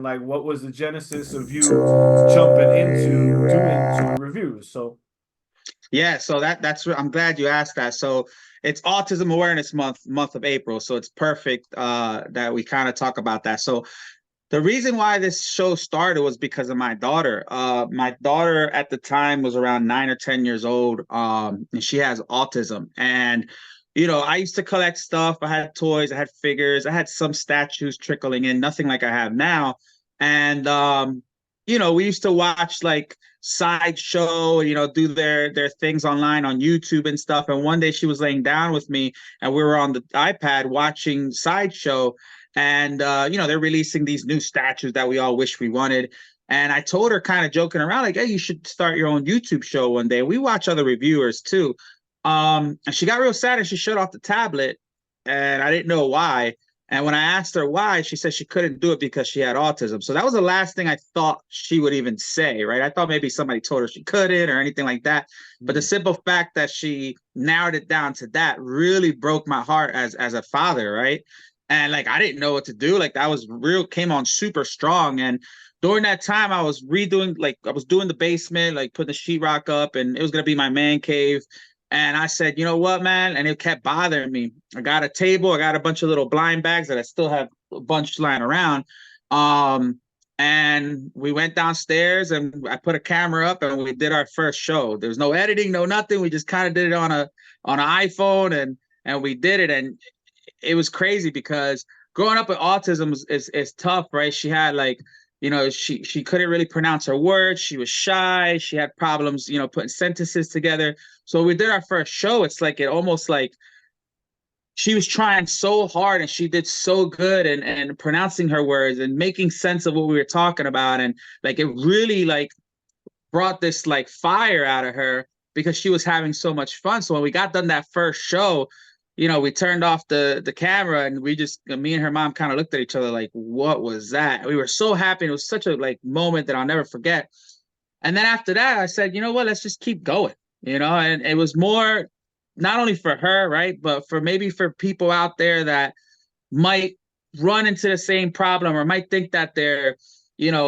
Like, what was the genesis of you jumping into doing toy reviews? So, Yeah, so I'm glad you asked that. So it's Autism Awareness month of April. So it's perfect that we kind of talk about that. So the reason why this show started was because of my daughter. My daughter at the time was around 9 or 10 years old, and she has autism. And I used to collect stuff. I had toys, I had figures, I had some statues trickling in, nothing like I have now. And we used to watch like Sideshow, do their things online on YouTube and stuff. And one day she was laying down with me, and we were on the iPad watching Sideshow, and they're releasing these new statues that we all wish we wanted. And I told her, kind of joking around, like, hey, you should start your own YouTube show one day. We watch other reviewers too. And she got real sad and she shut off the tablet, and I didn't know why. And when I asked her why, she said she couldn't do it because she had autism. So that was the last thing I thought she would even say, right? I thought maybe somebody told her she couldn't or anything like that. But the simple fact that she narrowed it down to that really broke my heart as a father, right? And like I didn't know what to do. Like that was real, came on super strong. And during that time, I was redoing, like I was doing the basement, like putting the sheetrock up, and it was gonna be my man cave. And I said, you know what, man? And it kept bothering me. I got a table, I got a bunch of little blind bags that I still have a bunch lying around. And we went downstairs and I put a camera up and we did our first show. There was no editing, no nothing. We just kind of did it on an iPhone, and we did it. And it was crazy because growing up with autism is tough, right? She had like, she couldn't really pronounce her words. She was shy. She had problems, putting sentences together. So we did our first show. It's like it almost like she was trying so hard and she did so good and pronouncing her words and making sense of what we were talking about. And like it really like brought this like fire out of her because she was having so much fun. So when we got done that first show, we turned off the camera and we just me and her mom kind of looked at each other like, what was that? We were so happy. It was such a like moment that I'll never forget. And then after that, I said, you know what, let's just keep going, and it was more not only for her, right, but for maybe for people out there that might run into the same problem or might think that their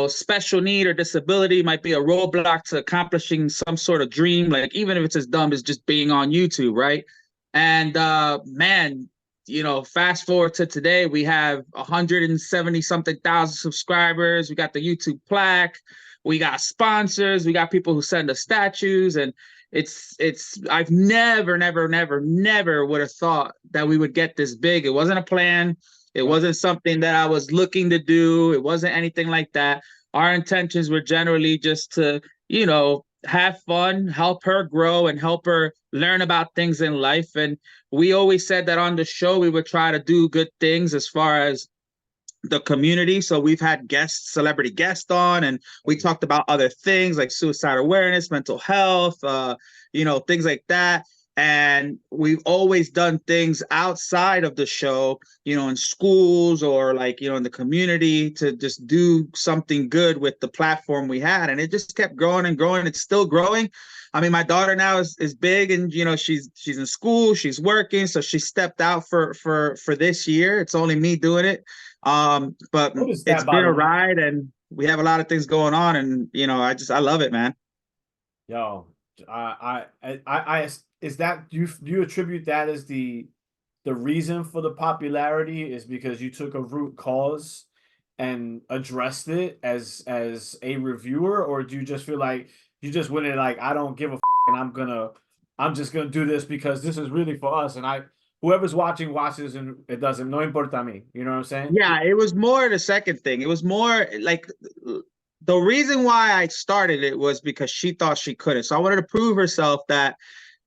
special need or disability might be a roadblock to accomplishing some sort of dream, like even if it's as dumb as just being on YouTube, right? And man, fast forward to today, we have 170 something thousand subscribers. We got the YouTube plaque, we got sponsors, we got people who send us statues, and it's I've never would have thought that we would get this big. It wasn't a plan. It wasn't something that I was looking to do. It wasn't anything like that. Our intentions were generally just to, have fun, help her grow, and help her learn about things in life. And we always said that on the show, we would try to do good things as far as the community. So we've had celebrity guests on, and we talked about other things like suicide awareness, mental health, things like that. And we've always done things outside of the show, in schools or like, in the community to just do something good with the platform we had. And it just kept growing and growing. It's still growing. I mean, my daughter now is big, and she's in school, she's working, so she stepped out for this year. It's only me doing it. But notice it's that, by been the a way. ride, and we have a lot of things going on, and I love it, man. Yo, is that you attribute that as the reason for the popularity is because you took a root cause and addressed it as a reviewer, or do you just feel like you just went in like, I don't give a and I'm just gonna do this because this is really for us, and whoever's watching watches and it doesn't no importa a mí. You know what I'm saying? Yeah, it was more the second thing. It was more like the reason why I started it was because she thought she couldn't. So I wanted to prove herself that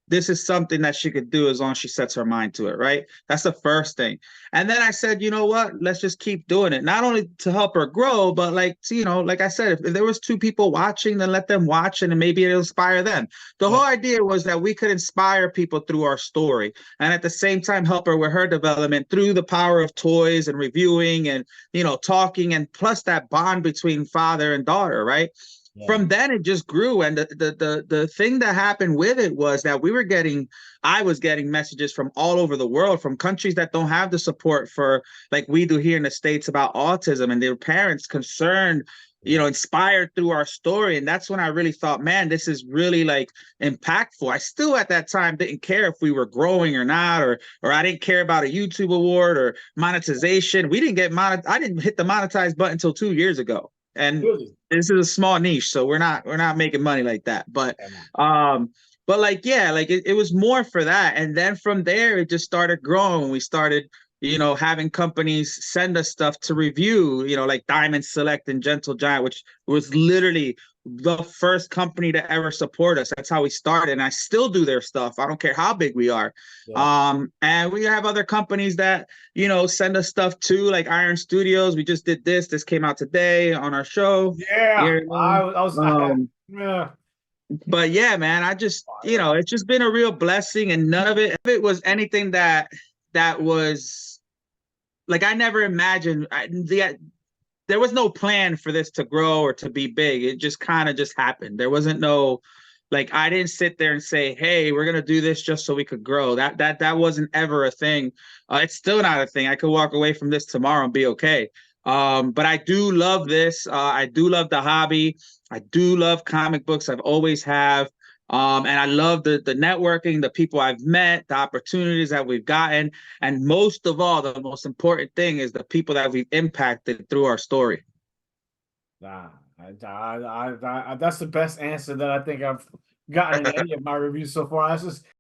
this is something that she could do as long as she sets her mind to it, right? That's the first thing. And then I said, you know what? Let's just keep doing it. Not only to help her grow, but like, like I said, if there was two people watching, then let them watch and maybe it'll inspire them. The Yeah. whole idea was that we could inspire people through our story and at the same time help her with her development through the power of toys and reviewing and, talking, and plus that bond between father and daughter, right? Yeah. from then it just grew. And the thing that happened with it was that I was getting messages from all over the world, from countries that don't have the support for like we do here in the States about autism, and their parents concerned, inspired through our story. And that's when I really thought, man, this is really like impactful. I still at that time didn't care if we were growing or not, or I didn't care about a YouTube award or monetization. We didn't get I didn't hit the monetize button until 2 years ago. And Really? this is a small niche, so we're not making money like that. But Yeah, man. like yeah, like it was more for that. And then from there it just started growing. We started, having companies send us stuff to review, like Diamond Select and Gentle Giant, which was literally the first company to ever support us. That's how we started. And I still do their stuff. I don't care how big we are. Yeah. And we have other companies that, send us stuff too, like Iron Studios. We just did this came out today on our show. Yeah. You know? Yeah. But yeah, man, I just, it's just been a real blessing, and none of it was anything that was like, I never imagined. There was no plan for this to grow or to be big. It just kind of just happened. There wasn't no, like, I didn't sit there and say, hey, we're gonna do this just so we could grow. That wasn't ever a thing. It's still not a thing. I could walk away from this tomorrow and be okay. But I do love this. I do love the hobby. I do love comic books. I've always have. And I love the networking, the people I've met, the opportunities that we've gotten, and most of all, the most important thing is the people that we've impacted through our story. Nah, that's the best answer that I think I've gotten in any of my reviews so far. That's just